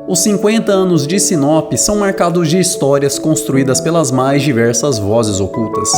Os 50 anos de Sinop são marcados de histórias construídas pelas mais diversas vozes ocultas.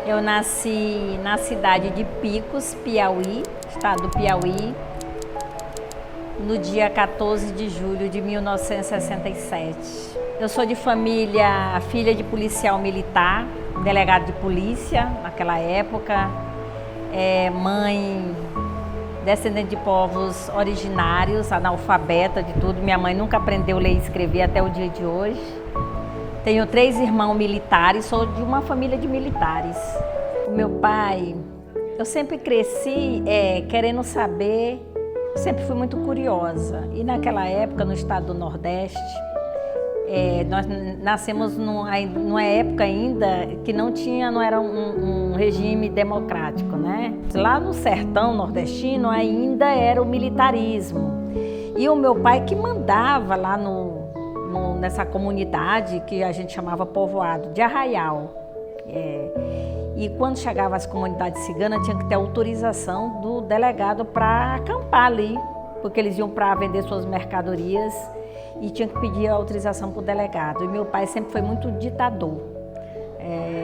Eu nasci na cidade de Picos, Piauí, estado do Piauí, no dia 14 de julho de 1967. Eu sou de família, filha de policial militar, delegado de polícia naquela época, mãe descendente de povos originários, analfabeta de tudo. Minha mãe nunca aprendeu a ler e escrever até o dia de hoje. Tenho 3 irmãos militares, sou de uma família de militares. O meu pai, eu sempre cresci querendo saber, sempre fui muito curiosa. E naquela época, no estado do Nordeste, nós nascemos numa época ainda que não era um regime democrático, né? Lá no sertão nordestino ainda era o militarismo. E o meu pai que mandava lá nessa comunidade que a gente chamava povoado de Arraial. E quando chegava as comunidades ciganas, tinha que ter autorização do delegado para acampar ali, porque eles iam para vender suas mercadorias e tinha que pedir a autorização para o delegado. E meu pai sempre foi muito ditador,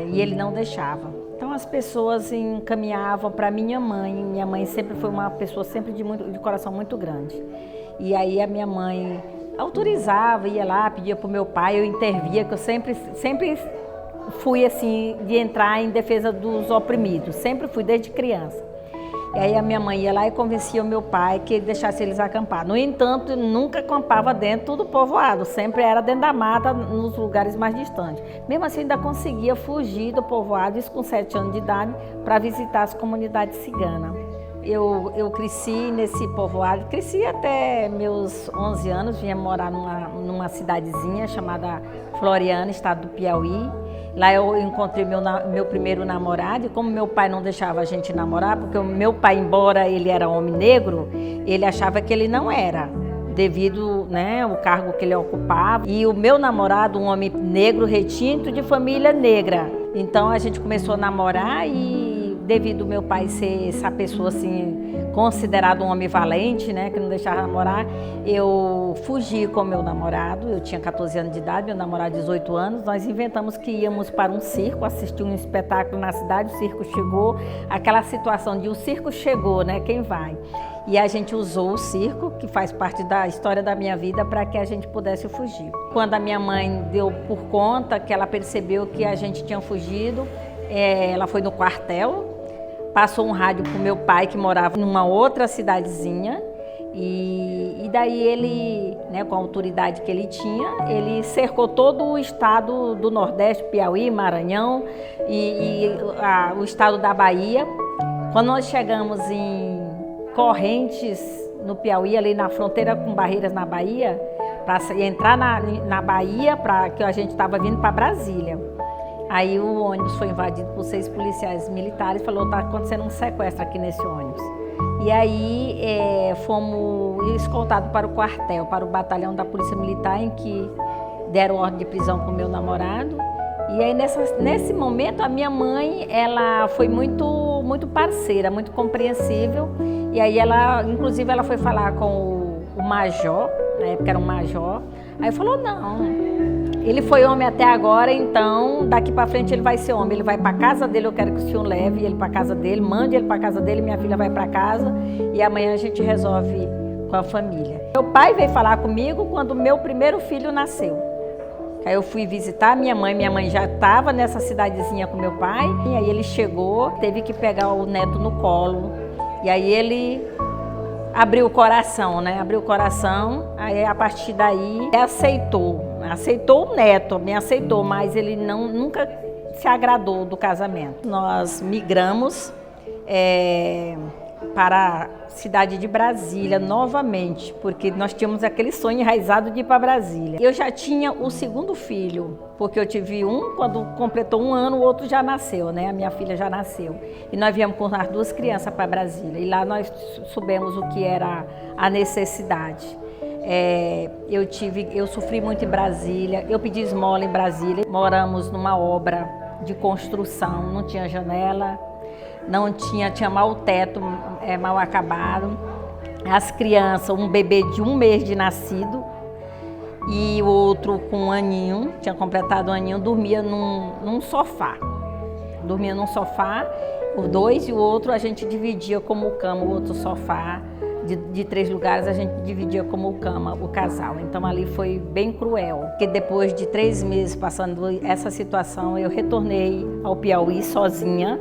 e ele não deixava. Então as pessoas encaminhavam para minha mãe. Minha mãe sempre foi uma pessoa sempre de coração muito grande. E aí a minha mãe autorizava, ia lá, pedia para o meu pai, eu intervia, que eu sempre fui assim, de entrar em defesa dos oprimidos, sempre fui desde criança. E aí a minha mãe ia lá e convencia o meu pai que ele deixasse eles acampar. No entanto, nunca acampava dentro do povoado, sempre era dentro da mata, nos lugares mais distantes. Mesmo assim, ainda conseguia fugir do povoado, isso com 7 anos de idade, para visitar as comunidades ciganas. Eu cresci nesse povoado, cresci até meus 11 anos, vinha morar numa cidadezinha chamada Floriana, estado do Piauí. Lá eu encontrei meu primeiro namorado, e como meu pai não deixava a gente namorar, porque o meu pai, embora ele era homem negro, ele achava que ele não era, devido, né, ao cargo que ele ocupava. E o meu namorado, um homem negro retinto de família negra. Então a gente começou a namorar e devido ao meu pai ser essa pessoa assim, considerado um homem valente, né, que não deixava namorar, eu fugi com meu namorado. Eu tinha 14 anos de idade, meu namorado 18 anos. Nós inventamos que íamos para um circo, assistir um espetáculo na cidade, o circo chegou, aquela situação de o circo chegou, né, quem vai? E a gente usou o circo, que faz parte da história da minha vida, para que a gente pudesse fugir. Quando a minha mãe deu por conta, que ela percebeu que a gente tinha fugido, ela foi no quartel, passou um rádio para o meu pai, que morava numa outra cidadezinha, e daí ele, né, com a autoridade que ele tinha, ele cercou todo o estado do Nordeste, Piauí, Maranhão e o estado da Bahia. Quando nós chegamos em Correntes, no Piauí, ali na fronteira com Barreiras, na Bahia, para entrar na Bahia, que a gente estava vindo para Brasília. Aí o ônibus foi invadido por 6 policiais militares, falou: está acontecendo um sequestro aqui nesse ônibus. E aí fomos escoltados para o quartel, para o batalhão da Polícia Militar, em que deram ordem de prisão para o meu namorado. E aí nesse momento a minha mãe, ela foi muito parceira, muito compreensível. E aí inclusive ela foi falar com o major, na época era um major. Aí falou: não, ele foi homem até agora, então daqui para frente ele vai ser homem. Ele vai para casa dele, eu quero que o senhor leve ele para casa dele, mande ele para casa dele, minha filha vai para casa e amanhã a gente resolve com a família. Meu pai veio falar comigo quando meu primeiro filho nasceu. Aí eu fui visitar minha mãe já estava nessa cidadezinha com meu pai, e aí ele chegou, teve que pegar o neto no colo, e aí ele abriu o coração, né? Abriu o coração, aí a partir daí aceitou o neto, me aceitou, mas ele nunca se agradou do casamento. Nós migramos para a cidade de Brasília novamente, porque nós tínhamos aquele sonho enraizado de ir para Brasília. Eu já tinha o segundo filho, porque eu tive quando completou 1 ano, o outro já nasceu, né? A minha filha já nasceu. E nós viemos com as 2 crianças para Brasília, e lá nós soubemos o que era a necessidade. Eu sofri muito em Brasília, eu pedi esmola em Brasília. Moramos numa obra de construção, não tinha janela, não tinha mal teto, mal acabado. as crianças, um bebê de 1 mês de nascido e o outro com 1 aninho, tinha completado 1 aninho, dormia num sofá. Dormia num sofá, os 2, e o outro a gente dividia como cama, o outro sofá. De 3 lugares a gente dividia como cama o casal. Então ali foi bem cruel, porque depois de 3 meses passando essa situação, eu retornei ao Piauí sozinha,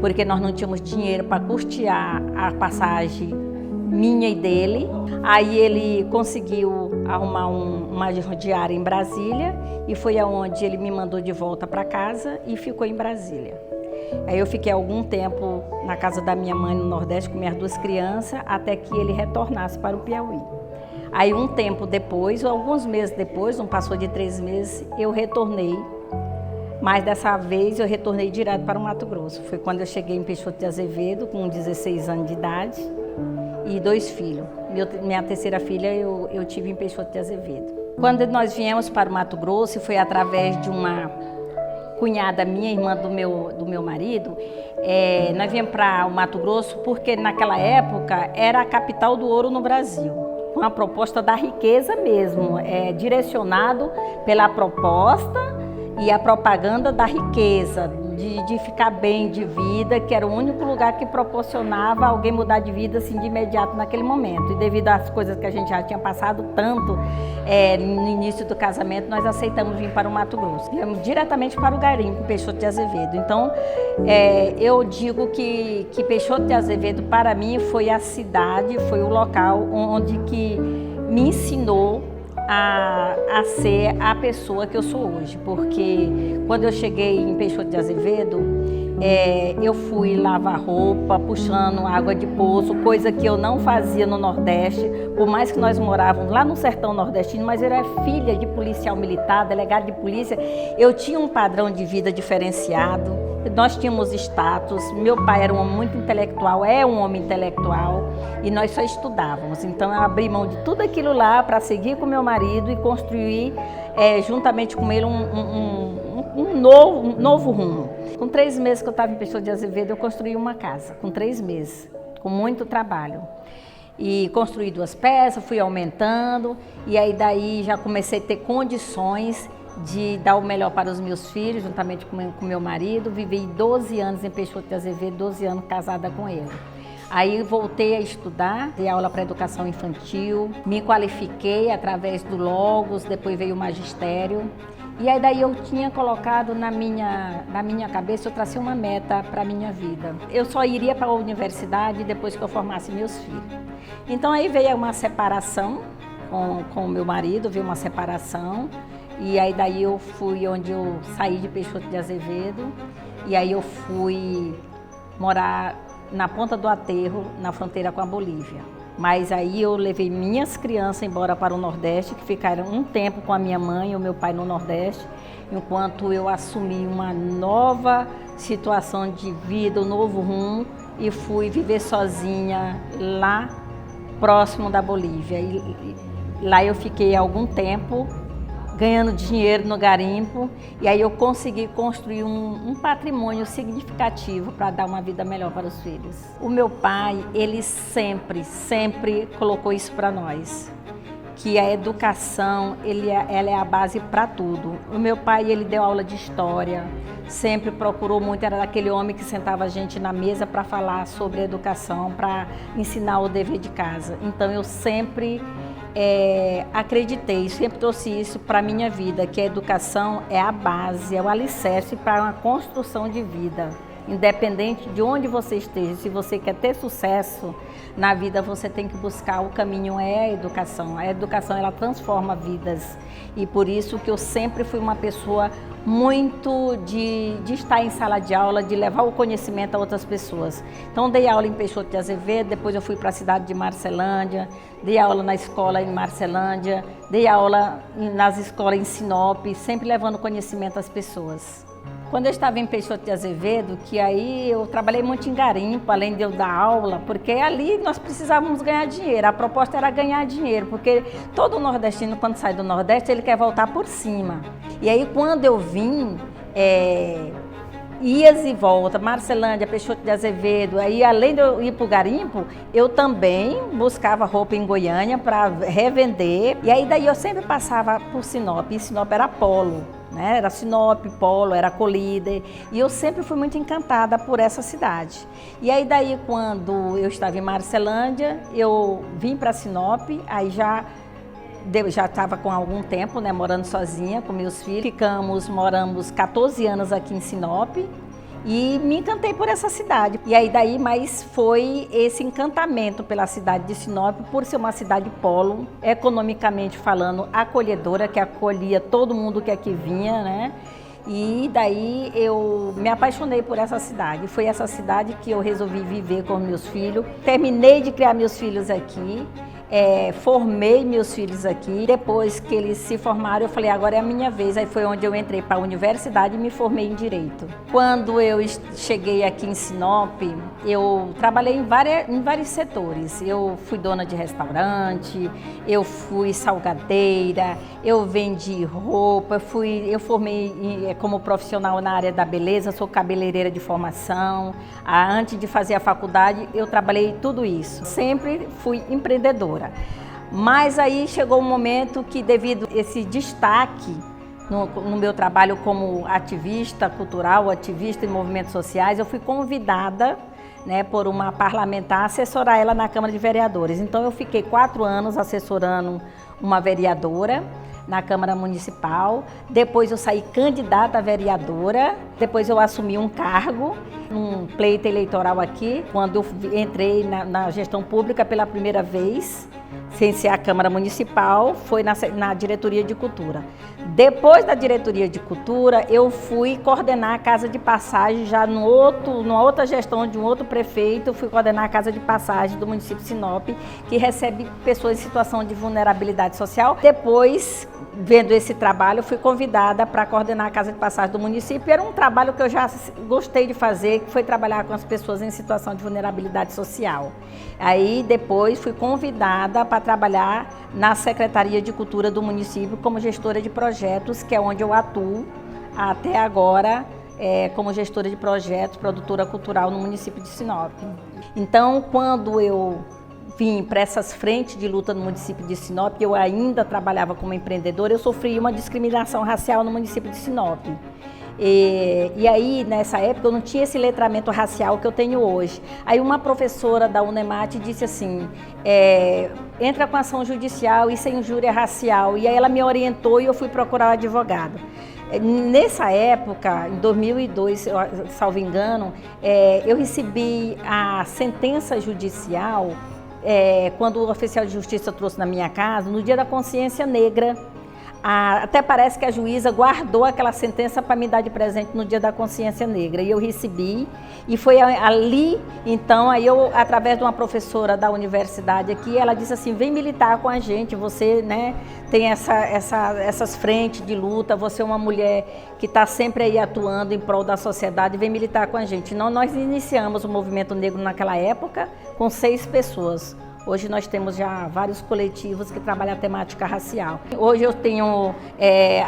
porque nós não tínhamos dinheiro para custear a passagem minha e dele. Aí ele conseguiu arrumar uma diária em Brasília e foi aonde ele me mandou de volta para casa e ficou em Brasília. Aí eu fiquei algum tempo na casa da minha mãe no Nordeste com minhas 2 crianças, até que ele retornasse para o Piauí. Aí um tempo depois, ou alguns meses depois, não passou de 3 meses, eu retornei. Mas dessa vez eu retornei direto para o Mato Grosso. Foi quando eu cheguei em Peixoto de Azevedo, com 16 anos de idade, e 2 filhos. Minha terceira filha eu tive em Peixoto de Azevedo. Quando nós viemos para o Mato Grosso, foi através de uma cunhada minha, irmã do meu marido, nós viemos para o Mato Grosso porque naquela época era a capital do ouro no Brasil, com a proposta da riqueza mesmo, direcionado pela proposta e a propaganda da riqueza, de ficar bem de vida, que era o único lugar que proporcionava alguém mudar de vida assim de imediato naquele momento. E devido às coisas que a gente já tinha passado tanto no início do casamento, nós aceitamos vir para o Mato Grosso. Viemos diretamente para o garimpo, Peixoto de Azevedo. Então, eu digo que Peixoto de Azevedo, para mim, foi a cidade, foi o local onde que me ensinou a ser a pessoa que eu sou hoje, porque quando eu cheguei em Peixoto de Azevedo, eu fui lavar roupa, puxando água de poço, coisa que eu não fazia no Nordeste, por mais que nós morávamos lá no sertão nordestino, mas eu era filha de policial militar, delegado de polícia, eu tinha um padrão de vida diferenciado. Nós tínhamos status, meu pai era um homem muito intelectual, é um homem intelectual, e nós só estudávamos. Então eu abri mão de tudo aquilo lá para seguir com meu marido e construir, juntamente com ele, um novo rumo. Com 3 meses que eu estava em Peixoto de Azevedo, eu construí uma casa, com 3 meses, com muito trabalho. E construí 2 peças, fui aumentando, e aí daí já comecei a ter condições de dar o melhor para os meus filhos, juntamente com meu marido. Vivi 12 anos em Peixoto de Azevedo, 12 anos casada com ele. Aí voltei a estudar, dei aula para educação infantil, me qualifiquei através do Logos, depois veio o magistério. E aí daí eu tinha colocado na minha cabeça, eu tracei uma meta para a minha vida. Eu só iria para a universidade depois que eu formasse meus filhos. Então aí veio uma separação com o meu marido, veio uma separação. E aí daí eu fui onde eu saí de Peixoto de Azevedo, e aí eu fui morar na Ponta do Aterro, na fronteira com a Bolívia. Mas aí eu levei minhas crianças embora para o Nordeste, que ficaram um tempo com a minha mãe e o meu pai no Nordeste, enquanto eu assumi uma nova situação de vida, um novo rumo, e fui viver sozinha lá próximo da Bolívia. E lá eu fiquei algum tempo ganhando dinheiro no garimpo, e aí eu consegui construir um patrimônio significativo para dar uma vida melhor para os filhos. O meu pai, ele sempre colocou isso para nós, que a educação, ela é a base para tudo. O meu pai, ele deu aula de história, sempre procurou muito, era daquele homem que sentava a gente na mesa para falar sobre educação, para ensinar o dever de casa. Então eu sempre acreditei, sempre trouxe isso para a minha vida, que a educação é a base, é o alicerce para uma construção de vida. Independente de onde você esteja, se você quer ter sucesso na vida, você tem que buscar o caminho, é a educação. A educação, ela transforma vidas. E por isso que eu sempre fui uma pessoa muito de estar em sala de aula, de levar o conhecimento a outras pessoas. Então, dei aula em Peixoto de Azevedo, depois eu fui para a cidade de Marcelândia, dei aula na escola em Marcelândia, dei aula nas escolas em Sinop, sempre levando conhecimento às pessoas. Quando eu estava em Peixoto de Azevedo, que aí eu trabalhei muito em garimpo, além de eu dar aula, porque ali nós precisávamos ganhar dinheiro. A proposta era ganhar dinheiro, porque todo nordestino, quando sai do Nordeste, ele quer voltar por cima. E aí, quando eu vim ias e volta, Marcelândia, Peixoto de Azevedo. Aí, além de eu ir para o garimpo, eu também buscava roupa em Goiânia para revender. E aí daí eu sempre passava por Sinop, e Sinop era polo, né? Era Sinop, polo, era Colíder. E eu sempre fui muito encantada por essa cidade. E aí daí, quando eu estava em Marcelândia, eu vim para Sinop, aí já estava com algum tempo, né, morando sozinha com meus filhos. Moramos 14 anos aqui em Sinop e me encantei por essa cidade. E aí daí, mas foi esse encantamento pela cidade de Sinop, por ser uma cidade polo, economicamente falando, acolhedora, que acolhia todo mundo que aqui vinha, né? E daí eu me apaixonei por essa cidade. Foi essa cidade que eu resolvi viver com meus filhos. Terminei de criar meus filhos aqui. Formei meus filhos aqui. Depois que eles se formaram, eu falei, agora é a minha vez. Aí foi onde eu entrei para a universidade e me formei em Direito. Quando eu cheguei aqui em Sinop, eu trabalhei em vários setores. Eu fui dona de restaurante, eu fui salgadeira, eu vendi roupa, eu formei como profissional na área da beleza, sou cabeleireira de formação. Antes de fazer a faculdade, eu trabalhei tudo isso. Sempre fui empreendedora. Mas aí chegou um momento que, devido a esse destaque no meu trabalho como ativista cultural, ativista em movimentos sociais, eu fui convidada, né, por uma parlamentar a assessorar ela na Câmara de Vereadores. Então eu fiquei 4 anos assessorando uma vereadora na Câmara Municipal. Depois eu saí candidata a vereadora. Depois eu assumi um cargo num pleito eleitoral aqui, quando eu entrei na gestão pública pela primeira vez, sem ser a Câmara Municipal, foi na Diretoria de Cultura. Depois da Diretoria de Cultura, eu fui coordenar a Casa de Passagem, já numa outra gestão de um outro prefeito, fui coordenar a Casa de Passagem do município de Sinop, que recebe pessoas em situação de vulnerabilidade social. Depois, vendo esse trabalho, fui convidada para coordenar a Casa de Passagem do município. Era um trabalho que eu já gostei de fazer, que foi trabalhar com as pessoas em situação de vulnerabilidade social. Aí, depois, fui convidada para trabalhar na Secretaria de Cultura do município como gestora de projetos, que é onde eu atuo até agora, como gestora de projetos, produtora cultural no município de Sinop. Então, quando eu vim para essas frentes de luta no município de Sinop, eu ainda trabalhava como empreendedora, eu sofri uma discriminação racial no município de Sinop. E aí, nessa época, eu não tinha esse letramento racial que eu tenho hoje. Aí uma professora da Unemat disse assim, entra com ação judicial e sem injúria racial. E aí ela me orientou e eu fui procurar o advogado. Nessa época, em 2002, salvo engano, eu recebi a sentença judicial, quando o oficial de justiça trouxe na minha casa, no Dia da Consciência Negra. Até parece que a juíza guardou aquela sentença para me dar de presente no Dia da Consciência Negra. E eu recebi, e foi ali, então, aí eu, através de uma professora da universidade aqui, ela disse assim, vem militar com a gente, você, né, tem essas frentes de luta, você é uma mulher que está sempre aí atuando em prol da sociedade, vem militar com a gente. Então, nós iniciamos o movimento negro naquela época com 6 pessoas. Hoje nós temos já vários coletivos que trabalham a temática racial. Hoje eu tenho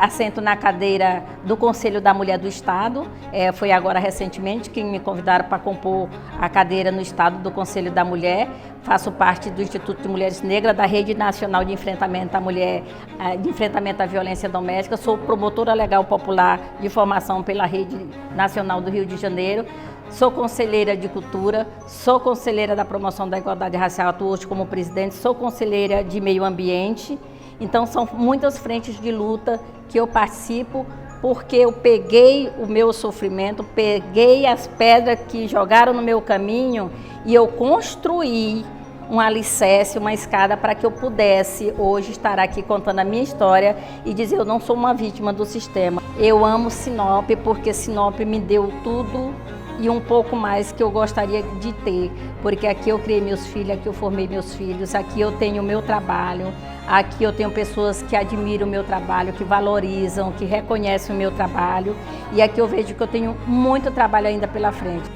assento na cadeira do Conselho da Mulher do Estado. Foi agora recentemente que me convidaram para compor a cadeira no Estado do Conselho da Mulher. Faço parte do Instituto de Mulheres Negras, da Rede Nacional de Enfrentamento à Mulher, de Enfrentamento à Violência Doméstica. Sou promotora legal popular de formação pela Rede Nacional do Rio de Janeiro. Sou conselheira de cultura, sou conselheira da promoção da igualdade racial, atuo hoje como presidente, sou conselheira de meio ambiente. Então são muitas frentes de luta que eu participo, porque eu peguei o meu sofrimento, peguei as pedras que jogaram no meu caminho e eu construí um alicerce, uma escada para que eu pudesse hoje estar aqui contando a minha história e dizer eu não sou uma vítima do sistema. Eu amo Sinop porque Sinop me deu tudo e um pouco mais que eu gostaria de ter, porque aqui eu criei meus filhos, aqui eu formei meus filhos, aqui eu tenho o meu trabalho, aqui eu tenho pessoas que admiram o meu trabalho, que valorizam, que reconhecem o meu trabalho, e aqui eu vejo que eu tenho muito trabalho ainda pela frente.